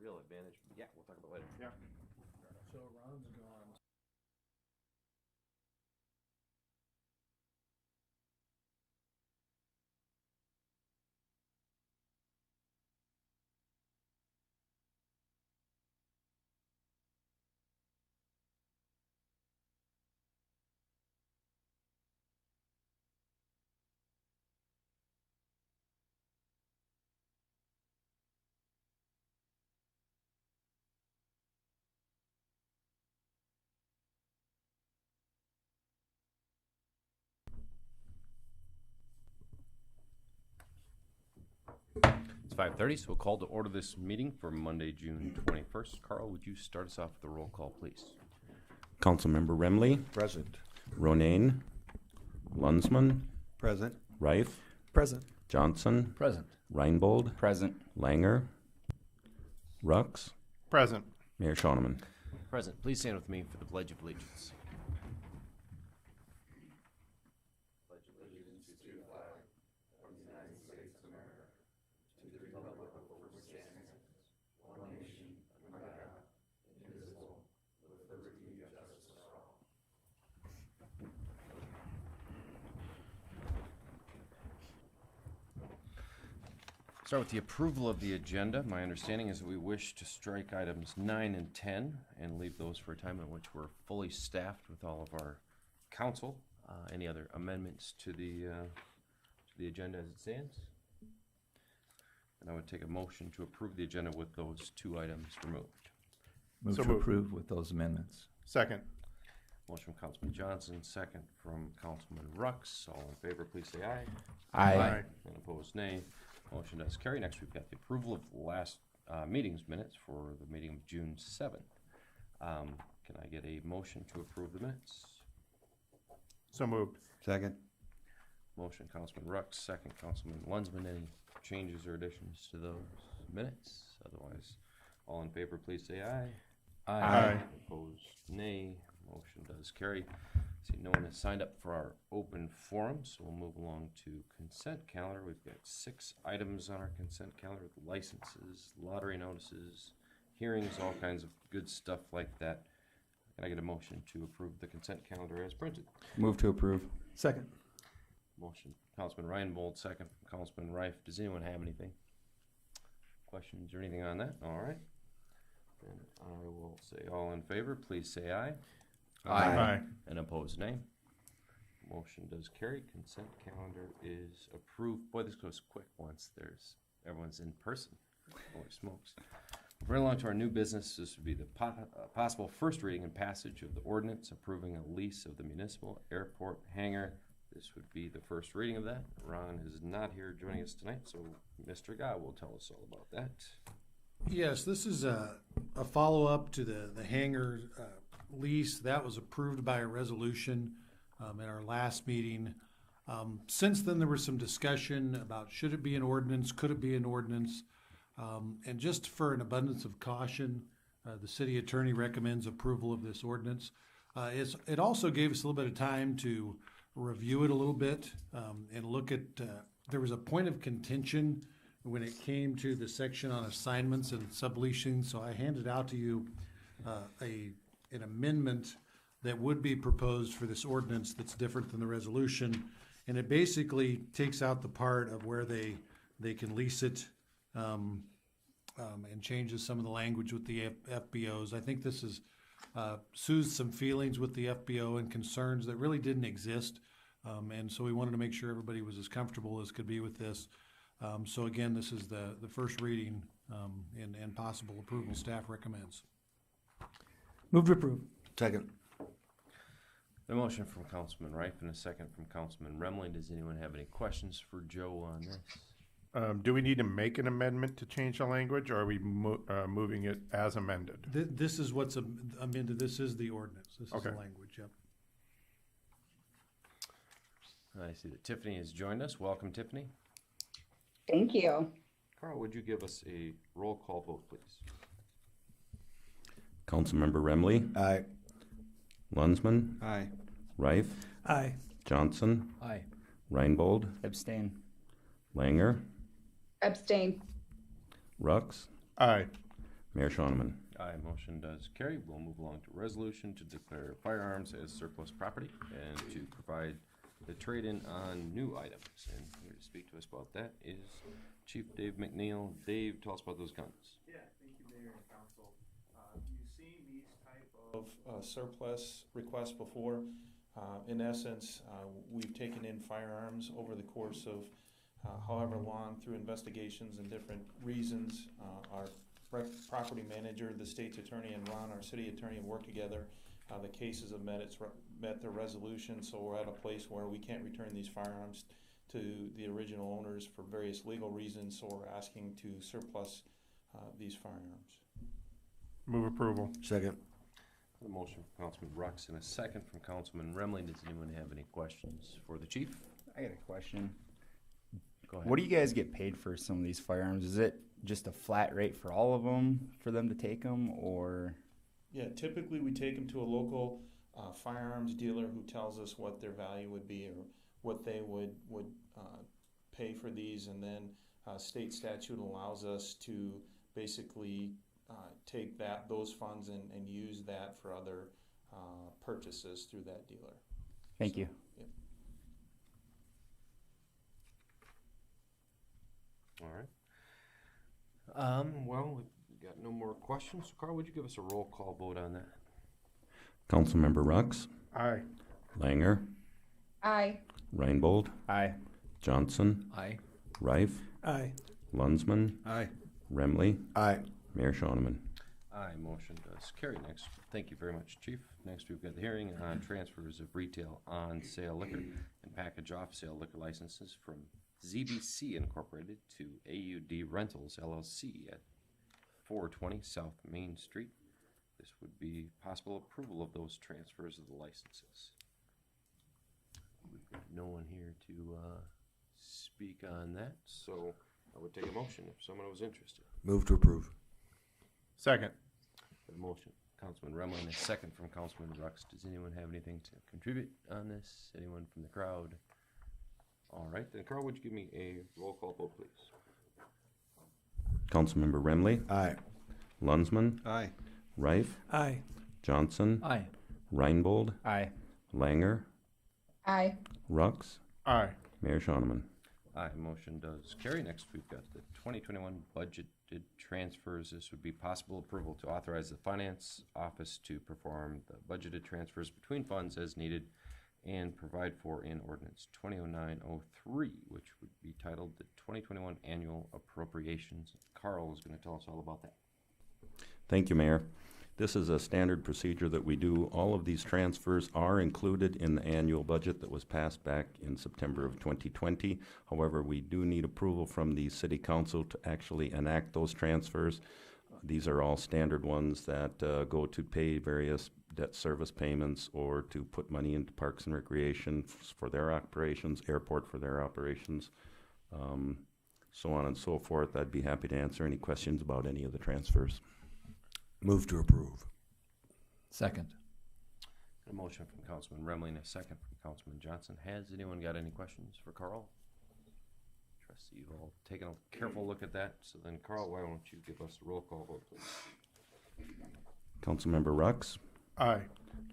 real advantage. Yeah, we'll talk about it later. Yeah. So Ron's gone. It's 5:30, so we'll call to order this meeting for Monday, June 21st. Karl, would you start us off with the roll call, please? Councilmember Remley, Present. Ronayne, Lunsman, Present. Reif, Present. Johnson, Present. Reinbold, Present. Langer, Rux, Present. Mayor Schoeneman. Present. Please stand with me for the Pledge of Allegiance. Start with the approval of the agenda. My understanding is that we wish to strike items 9 and 10 and leave those for a time in which we're fully staffed with all of our council. Any other amendments to the agenda as it stands? And I would take a motion to approve the agenda with those two items removed. Move So to moved. approve with those amendments. Second. Motion from Councilman Johnson, second from Councilman Rux. All in favor, please say aye. Aye. And opposed, nay. Motion does carry. Next, we've got the approval of last meeting's minutes for the meeting of June 7th. Can I get a motion to approve the minutes? So moved. Second. Motion, Councilman Rux, second, Councilman Lunsman. Any changes or additions to those minutes? Otherwise, all in favor, please say aye. Aye. Opposed, nay. Motion does carry. See, no one has signed up for our open forum, so we'll move along to consent calendar. We've got 6 items on our consent calendar with licenses, lottery notices, hearings, all kinds of good stuff like that. Can I get a motion to approve the consent calendar as printed? Move to approve. Second. Motion, Councilman Reinbold, second from Councilman Reif. Does anyone have anything? Questions or anything on that? All right. Then I will say all in favor, please say aye. Aye. And opposed, nay. Motion does carry. Consent calendar is approved. Boy, this goes quick once everyone's in person. Holy smokes. Very along to our new business. This would be the possible first reading and passage of the ordinance approving a lease of the municipal airport hangar. This would be the first reading of that. Ron is not here joining us tonight, so Mr. Gaa will tell us all about that. Yes, this is a follow-up to the hangar lease. That was approved by a resolution at our last meeting. Since then, there was some discussion about should it be an ordinance, could it be an ordinance? And just for an abundance of caution, the city attorney recommends approval of this ordinance. It also gave us a little bit of time to review it a little bit and look at, there was a point of contention when it came to the section on assignments and subleasing. So I handed out to you an amendment that would be proposed for this ordinance that's different than the resolution. And it basically takes out the part of where they can lease it and changes some of the language with the FBOs. I think this is soothes some feelings with the FBO and concerns that really didn't exist. And so we wanted to make sure everybody was as comfortable as could be with this. So again, this is the first reading and possible approval. Staff recommends. Move to approve. Second. The motion from Councilman Reif and a second from Councilman Remley. Does anyone have any questions for Joe on this? Do we need to make an amendment to change the language, or are we moving it as amended? This is what's amended. This is the ordinance. This is Okay. the language. Yep. I see that Tiffany has joined us. Welcome, Tiffany. Thank you. Karl, would you give us a roll call vote, please? Councilmember Remley, Aye. Lunsman, Aye. Reif, Aye. Johnson, Aye. Reinbold, Abstain. Langer, Abstain. Rux, Aye. Mayor Shoneman. Aye, motion does carry. We'll move along to resolution to declare firearms as surplus property and to provide the trade-in on new items. And here to speak to us about that is Chief Dave McNeil. Dave, tell us about those guns. Yeah, thank you, Mayor and Council. You've seen these type of surplus requests before. In essence, we've taken in firearms over the course of however long through investigations and different reasons. Our property manager, the state's attorney, and Ron, our city attorney, have worked together. The cases have met their resolution, so we're at a place where we can't return these firearms to the original owners for various legal reasons, so we're asking to surplus these firearms. Move approval. Second. A motion from Councilman Rux and a second from Councilman Remley. Does anyone have any questions for the chief? I got a question. Go ahead. What do you guys get paid for some of these firearms? Is it just a flat rate for all of them for them to take them, or? Yeah, typically we take them to a local firearms dealer who tells us what their value would be or what they would pay for these, and then state statute allows us to basically take those funds and use that for other purchases through that dealer. Thank you. Yep. All right. Well, we've got no more questions. Karl, would you give us a roll call vote on that? Councilmember Rux, Aye. Langer, Aye. Reinbold, Aye. Johnson, Aye. Reif, Aye. Lunsman, Aye. Remley, Aye. Mayor Shoneman. Aye, motion does carry. Next, thank you very much, Chief. Next, we've got the hearing on transfers of retail on-sale liquor and package off-sale liquor licenses from ZBC Incorporated to AUD Rentals LLC at 420 South Main Street. This would be possible approval of those transfers of the licenses. We've got no one here to speak on that, so I would take a motion if someone was interested. Move to approve. Second. A motion, Councilman Remley, and a second from Councilman Rux. Does anyone have anything to contribute on this? Anyone from the crowd? All right, then Karl, would you give me a roll call vote, please? Councilmember Remley, Aye. Lunsman, Aye. Reif, Aye. Johnson, Aye. Reinbold, Aye. Langer, Aye. Rux, Aye. Mayor Shoneman. Aye, motion does carry. Next, we've got the 2021 budgeted transfers. This would be possible approval to authorize the Finance Office to perform the budgeted transfers between funds as needed and provide for in Ordinance 2009-03, which would be titled the 2021 Annual Appropriations. Karl is going to tell us all about that. Thank you, Mayor. This is a standard procedure that we do. All of these transfers are included in the annual budget that was passed back in September of 2020. However, we do need approval from the City Council to actually enact those transfers. These are all standard ones that go to pay various debt service payments or to put money into Parks and Recreation for their operations, airport for their operations, so on and so forth. I'd be happy to answer any questions about any of the transfers. Move to approve. Second. A motion from Councilman Remley and a second from Councilman Johnson. Has anyone got any questions for Karl? Trust that you've all taken a careful look at that. So then, Karl, why don't you give us a roll call vote, please? Councilmember Rux, Aye.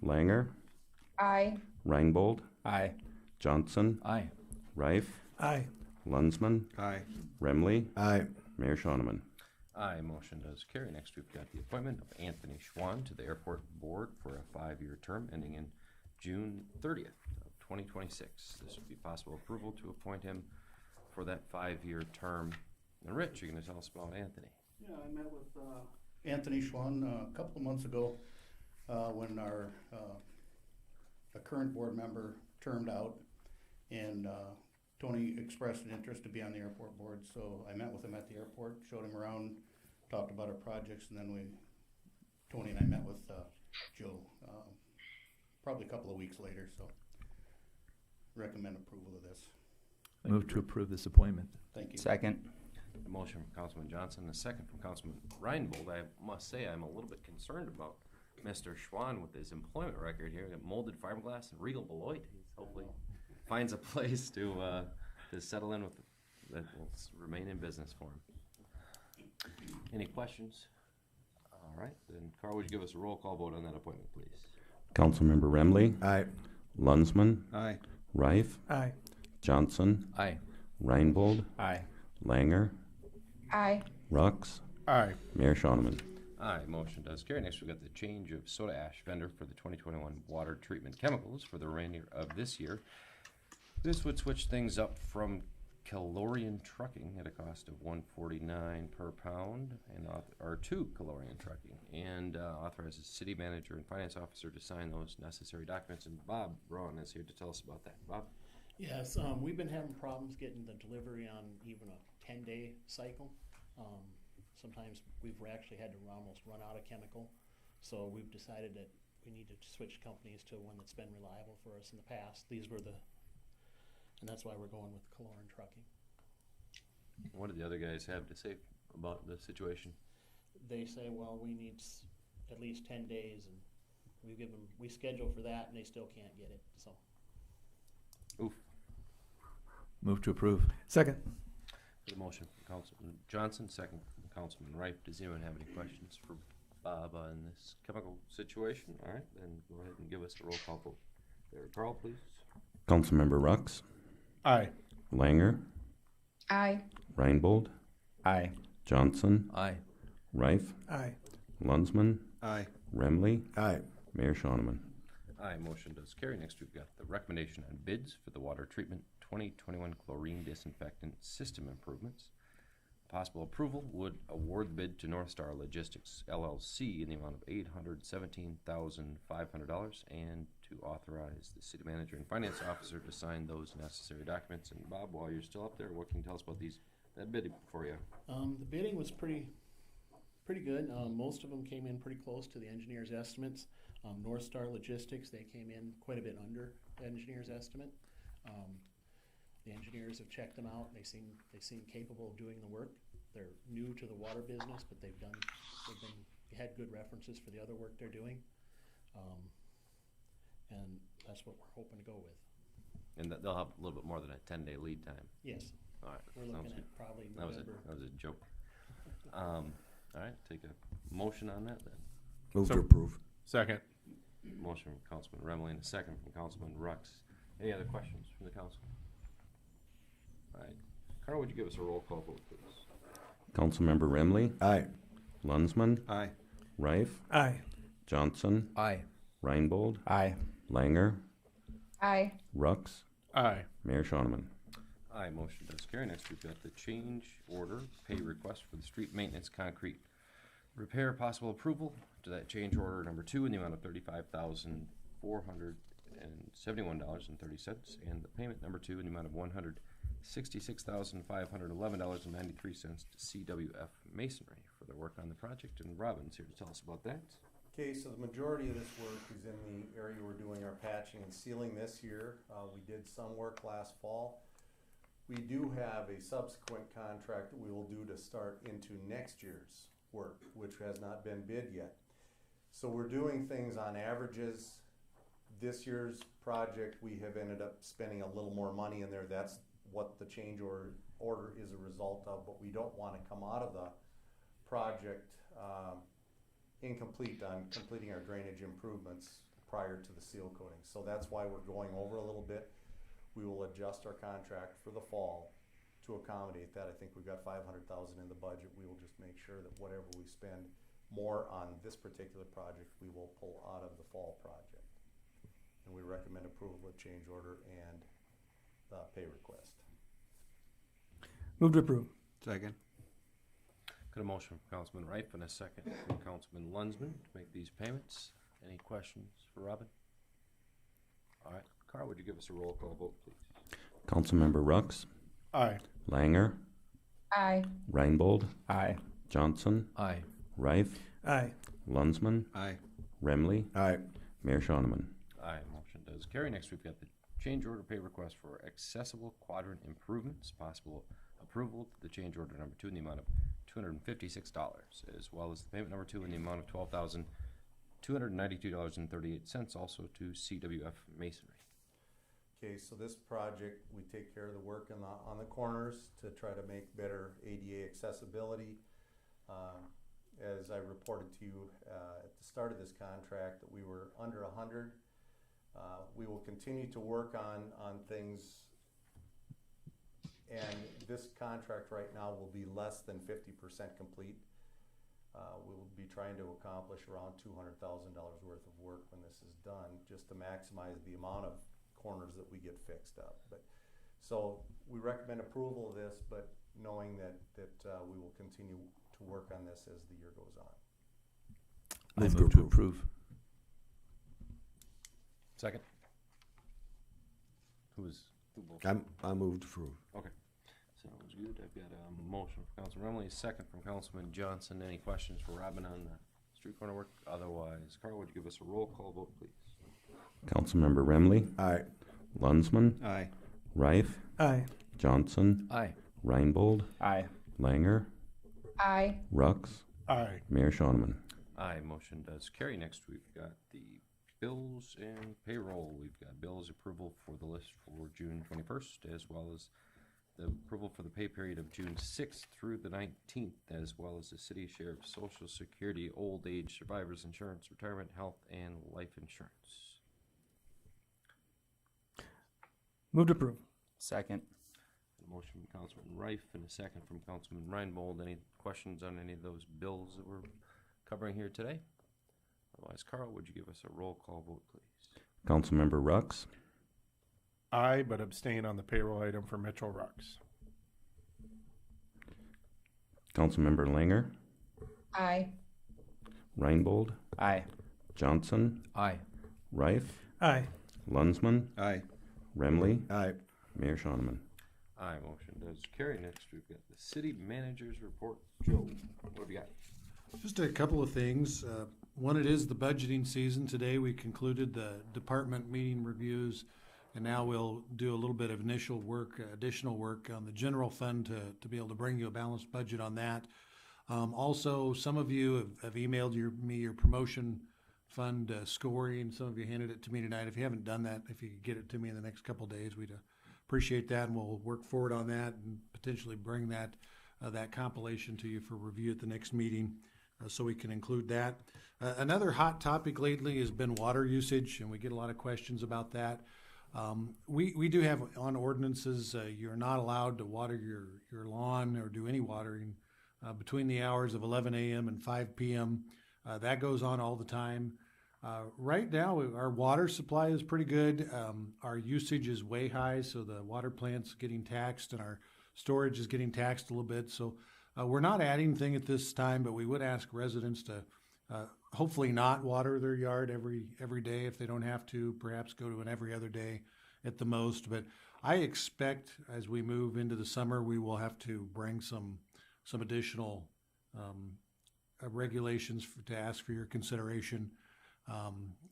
Langer, Aye. Reinbold, Aye. Johnson, Aye. Reif, Aye. Lunsman, Aye. Remley, Aye. Mayor Shoneman. Aye, motion does carry. Next, we've got the appointment of Anthony Schwann to the Airport Board for a 5-year term ending in June 30th of 2026. This would be possible approval to appoint him for that 5-year term. And Rich, you're going to tell us about Anthony. Yeah, I met with Anthony Schwann a couple of months ago when our a current board member termed out, and Tony expressed an interest to be on the airport board, so I met with him at the airport, showed him around, talked about our projects, and then Tony and I met with Joe probably a couple of weeks later, so recommend approval of this. Move to approve this appointment. Thank you. Second. A motion from Councilman Johnson, and a second from Councilman Reinbold. I must say I'm a little bit concerned about Mr. Schwann with his employment record here. Got Molded Fiberglass and Regal Beloit. He's hopefully finds a place to settle in with that will remain in business for him. Any questions? All right, then Karl, would you give us a roll call vote on that appointment, please? Councilmember Remley, Aye. Lunsman, Aye. Reif, Aye. Johnson, Aye. Reinbold, Aye. Langer, Aye. Rux, Aye. Mayor Shonneman. Aye, motion does carry. Next, we've got the change of soda ash vendor for the 2021 water treatment chemicals for the remainder of this year. This would switch things up from Calorian Trucking at a cost of $1.49 per pound, and or to Calorian Trucking, and authorizes city manager and finance officer to sign those necessary documents. And Bob Braun is here to tell us about that. Bob? Yes, we've been having problems getting the delivery on even a 10-day cycle. Sometimes we've actually had to almost run out of chemical, so we've decided that we need to switch companies to one that's been reliable for us in the past. And that's why we're going with Calorian Trucking. What did the other guys have to say about the situation? They say, well, we need at least 10 days, and we schedule for that, and they still can't get it. So Oof. Move to approve. Second. The motion from Councilman Johnson, second from Councilman Reif. Does anyone have any questions for Bob on this chemical situation? All right, then go ahead and give us a roll call vote. There, Karl, please. Councilmember Rux, Aye. Langer, Aye. Reinbold, Aye. Johnson, Aye. Reif, Aye. Lunsman, Aye. Remley, Aye. Mayor Shonneman. Aye, motion does carry. Next, we've got the recommendation on bids for the water treatment 2021 chlorine disinfectant system improvements. Possible approval would award the bid to North Star Logistics LLC in the amount of $817,500 and to authorize the city manager and finance officer to sign those necessary documents. And Bob, while you're still up there, what can you tell us about that bidding for you? the bidding was pretty good. Most of them came in pretty close to the engineer's estimates. North Star Logistics, they came in quite a bit under the engineer's estimate. The engineers have checked them out. They seem capable of doing the work. They're new to the water business, but they had good references for the other work they're doing. And that's what we're hoping to go with. And they'll have a little bit more than a 10-day lead time. Yes, All right. we're sounds looking good. at probably That was November. a joke. All right, take a motion on that then. Move So- to approve. Second. Motion from Councilman Remley and a second from Councilman Rux. Any other questions from the council? All right. Karl, would you give us a roll call vote, please? Councilmember Remley, Aye. Lunsman, Aye. Reif, Aye. Johnson, Aye. Reinbold, Aye. Langer, Aye. Rux, Aye. Mayor Shonneman. Aye, motion does carry. Next, we've got the change order pay request for the street maintenance concrete repair. Possible approval to that change order number 2 in the amount of $35,471.30, and the payment number 2 in the amount of $166,511.93 to CWF Masonry for their work on the project. And Robin's here to tell us about that. Okay, so the majority of this work is in the area we're doing our patching and sealing this year. We did some work last fall. We do have a subsequent contract that we will do to start into next year's work, which has not been bid yet. So we're doing things on averages. This year's project, we have ended up spending a little more money in there. That's what the change order is a result of, but we don't want to come out of the project incomplete on completing our drainage improvements prior to the seal coating. So that's why we're going over a little bit. We will adjust our contract for the fall to accommodate that. I think we've got $500,000 in the budget. We will just make sure that whatever we spend more on this particular project, we will pull out of the fall project. And we recommend approval of change order and the pay request. Move to approve. Second. Got a motion from Councilman Reif and a second from Councilman Lunsman to make these payments. Any questions for Robin? All right, Karl, would you give us a roll call vote, please? Councilmember Rux, Aye. Langer, Aye. Reinbold, Aye. Johnson, Aye. Reif, Aye. Lunsman, Aye. Remley, Aye. Mayor Shonneman. Aye, motion does carry. Next, we've got the change order pay request for accessible quadrant improvements. Possible approval to the change order number 2 in the amount of $256, as well as the payment number 2 in the amount of $12,292.38, also to CWF Masonry. Okay, so this project, we take care of the work on the corners to try to make better ADA accessibility. as I reported to you at the start of this contract, that we were under 100. We will continue to work on things, and this contract right now will be less than 50% complete. We'll be trying to accomplish around $200,000 worth of work when this is done, just to maximize the amount of corners that we get fixed up. But so we recommend approval of this, but knowing that we will continue to work on this as the year goes on. I move to approve. Second. Who voted? I moved to approve. Okay. Sounds good. I've got a motion from Councilman Remley, a second from Councilman Johnson. Any questions for Robin on the street corner work? Otherwise, Karl, would you give us a roll call vote, please? Councilmember Remley, Aye. Lunsman, Aye. Reif, Aye. Johnson, Aye. Reinbold, Aye. Langer, Aye. Rux, Aye. Mayor Schoneman. Aye, motion does carry. Next, we've got the bills and payroll. We've got bills approval for the list for June 21st, as well as the approval for the pay period of June 6th through the 19th, as well as the city share of Social Security, old age, survivors insurance, retirement, health, and life insurance. Move to approve. Second. A motion from Councilman Reif and a second from Councilman Reinbold. Any questions on any of those bills that we're covering here today? Otherwise, Karl, would you give us a roll call vote, please? Councilmember Rux, Aye, but abstain on the payroll item for Mitchell Rux. Councilmember Langer, Aye. Reinbold, Aye. Johnson, Aye. Reif, Aye. Lunsman, Aye. Remley, Aye. Mayor Schoneman. Aye, motion does carry. Next, we've got the city manager's report. Joe, what have you got? Just a couple of things. One, it is the budgeting season. Today, we concluded the department meeting reviews, and now we'll do a little bit of initial work, additional work on the general fund to be able to bring you a balanced budget on that. Also, some of you have emailed me your promotion fund scoring. Some of you handed it to me tonight. If you haven't done that, if you could get it to me in the next couple of days, we'd appreciate that, and we'll work forward on that and potentially bring that compilation to you for review at the next meeting, so we can include that. Another hot topic lately has been water usage, and we get a lot of questions about that. We do have on ordinances, you're not allowed to water your lawn or do any watering between the hours of 11 a.m. and 5 p.m. That goes on all the time. Right now, our water supply is pretty good. Our usage is way high, so the water plant's getting taxed and our storage is getting taxed a little bit. So we're not adding anything at this time, but we would ask residents to hopefully not water their yard every day if they don't have to, perhaps go to an every other day at the most. But I expect as we move into the summer, we will have to bring some additional regulations to ask for your consideration.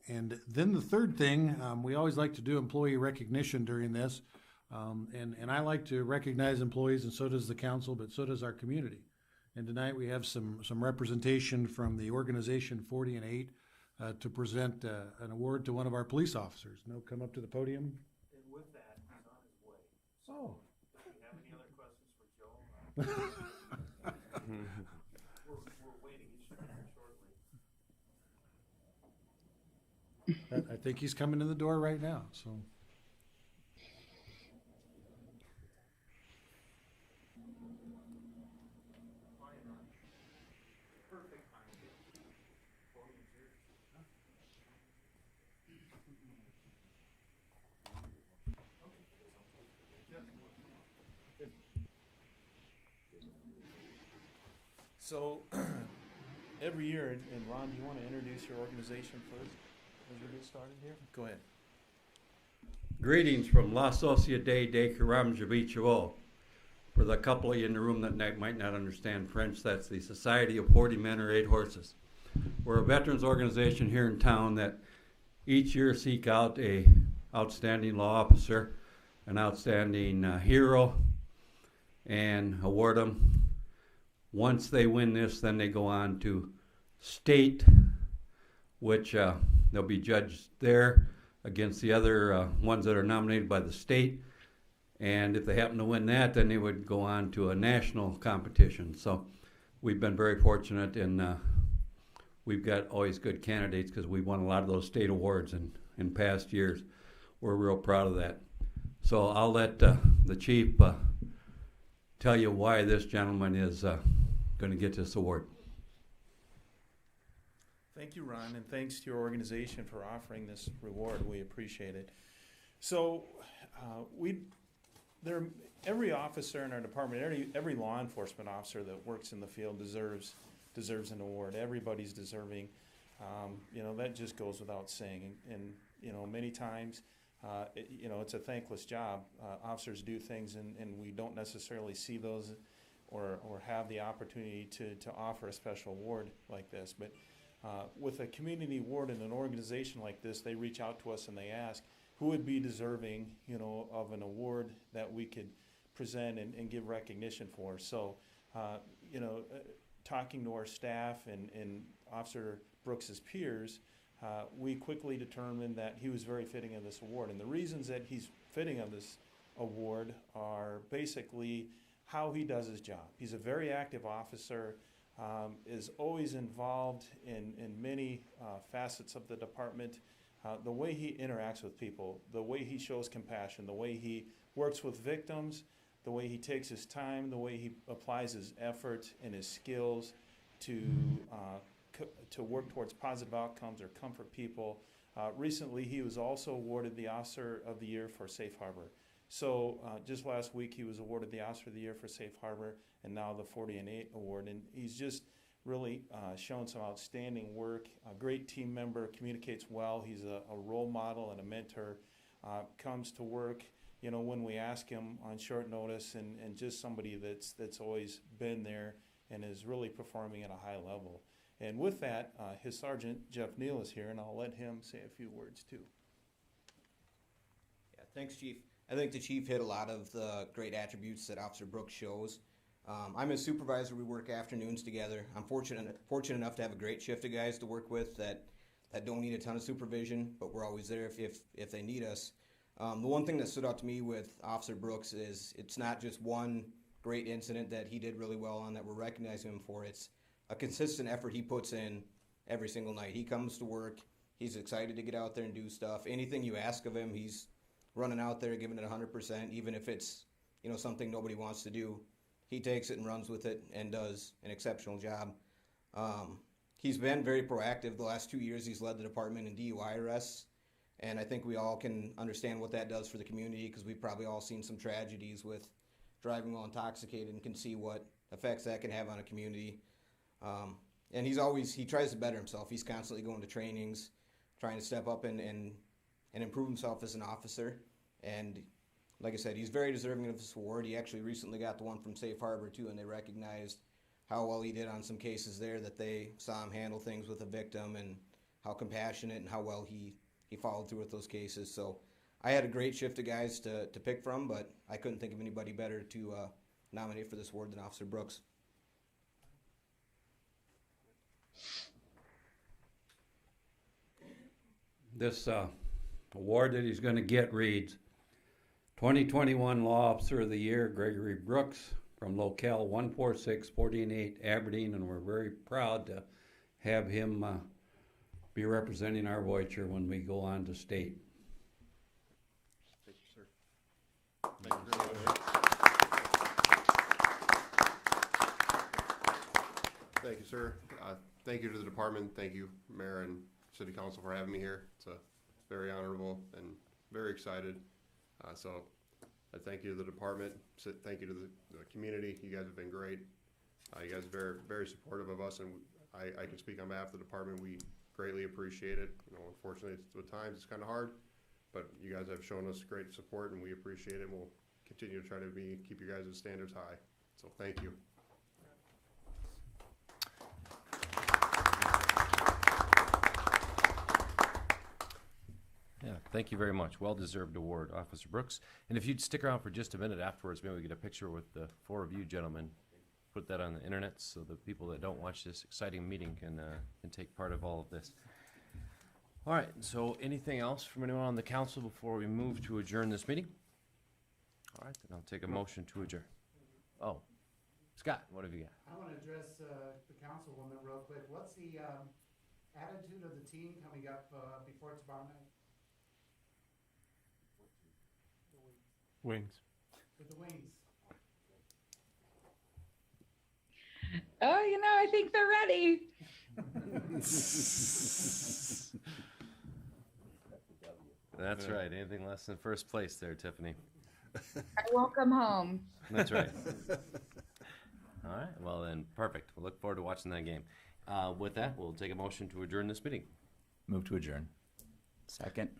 And then the third thing, we always like to do employee recognition during this. And I like to recognize employees, and so does the council, but so does our community. And tonight we have some representation from the organization 40 and 8 to present an award to one of our police officers. No, come up to the podium. And with that, he's on his way. Oh. If you have any other questions for Joe, we're waiting. He should be here shortly. I think he's coming in the door right now, so. So, every year, and Ron, do you want to introduce your organization first as we get started here? Go ahead. Greetings from La Société de Karam Javichavo. For the couple of you in the room that might not understand French, that's the Society of 40 Men or 8 Horses. We're a veterans organization here in town that each year seek out a outstanding law officer, an outstanding hero, and award them. Once they win this, then they go on to state, which they'll be judged there against the other ones that are nominated by the state. And if they happen to win that, then they would go on to a national competition. So we've been very fortunate in we've got always good candidates because we won a lot of those state awards in past years. We're real proud of that. So I'll let the chief tell you why this gentleman is going to get this award. Thank you, Ron, and thanks to your organization for offering this reward. We appreciate it. So, every officer in our department, every law enforcement officer that works in the field deserves an award. Everybody's deserving. That just goes without saying. And many times, it's a thankless job. Officers do things, and we don't necessarily see those or have the opportunity to offer a special award like this. But with a community award and an organization like this, they reach out to us and they ask who would be deserving, of an award that we could present and give recognition for. So, talking to our staff and Officer Brooks's peers, we quickly determined that he was very fitting of this award. And the reasons that he's fitting of this award are basically how he does his job. He's a very active officer, is always involved in many facets of the department. The way he interacts with people, the way he shows compassion, the way he works with victims, the way he takes his time, the way he applies his effort and his skills to work towards positive outcomes or comfort people. Recently, he was also awarded the Officer of the Year for Safe Harbor. So just last week, he was awarded the Officer of the Year for Safe Harbor, and now the 40 and 8 award. And he's just really shown some outstanding work. A great team member, communicates well. He's a role model and a mentor. Comes to work, when we ask him on short notice, and just somebody that's always been there and is really performing at a high level. And with that, his sergeant, Jeff Neal, is here, and I'll let him say a few words too. Yeah, thanks, Chief. I think the Chief hit a lot of the great attributes that Officer Brooks shows. I'm his supervisor. We work afternoons together. I'm fortunate enough to have a great shift of guys to work with that don't need a ton of supervision, but we're always there if they need us. The one thing that stood out to me with Officer Brooks is it's not just one great incident that he did really well on that we're recognizing him for. It's a consistent effort he puts in every single night. He comes to work. He's excited to get out there and do stuff. Anything you ask of him, he's running out there, giving it 100%, even if it's something nobody wants to do. He takes it and runs with it and does an exceptional job. He's been very proactive. The last 2 years, he's led the department in DUI arrests, and I think we all can understand what that does for the community because we've probably all seen some tragedies with driving while intoxicated and can see what effects that can have on a community. And he tries to better himself. He's constantly going to trainings, trying to step up and improve himself as an officer. And like I said, he's very deserving of this award. He actually recently got the one from Safe Harbor too, and they recognized how well he did on some cases there, that they saw him handle things with a victim and how compassionate and how well he followed through with those cases. So I had a great shift of guys to pick from, but I couldn't think of anybody better to nominate for this award than Officer Brooks. This award that he's going to get reads, 2021 Law Officer of the Year, Gregory Brooks, from Locale 146-48 Aberdeen, and we're very proud to have him be representing our Voyager when we go on to state. Thank you, sir. Thank you very much. Thank you, sir. Thank you to the department. Thank you, Mayor and City Council, for having me here. It's very honorable and very excited. So I thank you to the department. Thank you to the community. You guys have been great. You guys are very, very supportive of us, and I can speak on behalf of the department. We greatly appreciate it. Unfortunately, at times it's kind of hard, but you guys have shown us great support, and we appreciate it. And we'll continue to try to keep you guys' standards high. So thank you. Yeah, thank you very much. Well-deserved award, Officer Brooks. And if you'd stick around for just a minute afterwards, maybe we get a picture with the four of you gentlemen. Put that on the internet so the people that don't watch this exciting meeting can take part of all of this. All right, so anything else from anyone on the council before we move to adjourn this meeting? All right, then I'll take a motion to adjourn. Oh, Scott, what have you got? I want to address the councilwoman real quick. What's the attitude of the team coming up before tomorrow night Wings. with the Wings? Oh, I think they're ready. That's right. Anything less than first place there, Tiffany. I won't come home. That's right. All right. Well, then, perfect. We'll look forward to watching that game. With that, we'll take a motion to adjourn this meeting. Move to adjourn. Second.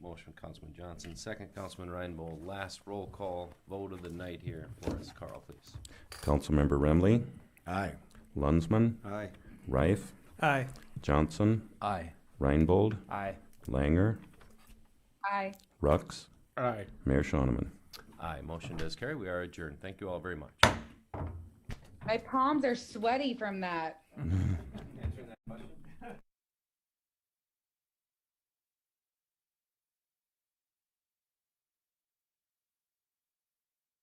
Motion, Councilman Johnson. Second, Councilman Reinbold. Last roll call vote of the night here for us. Karl, please. Councilmember Remley, Aye. Lunsman, Aye. Reif, Aye. Johnson, Aye. Reinbold, Aye. Langer, Aye. Rux, Aye. Mayor Shoneman. Aye. Motion does carry. We are adjourned. Thank you all very much. My palms are sweaty from that.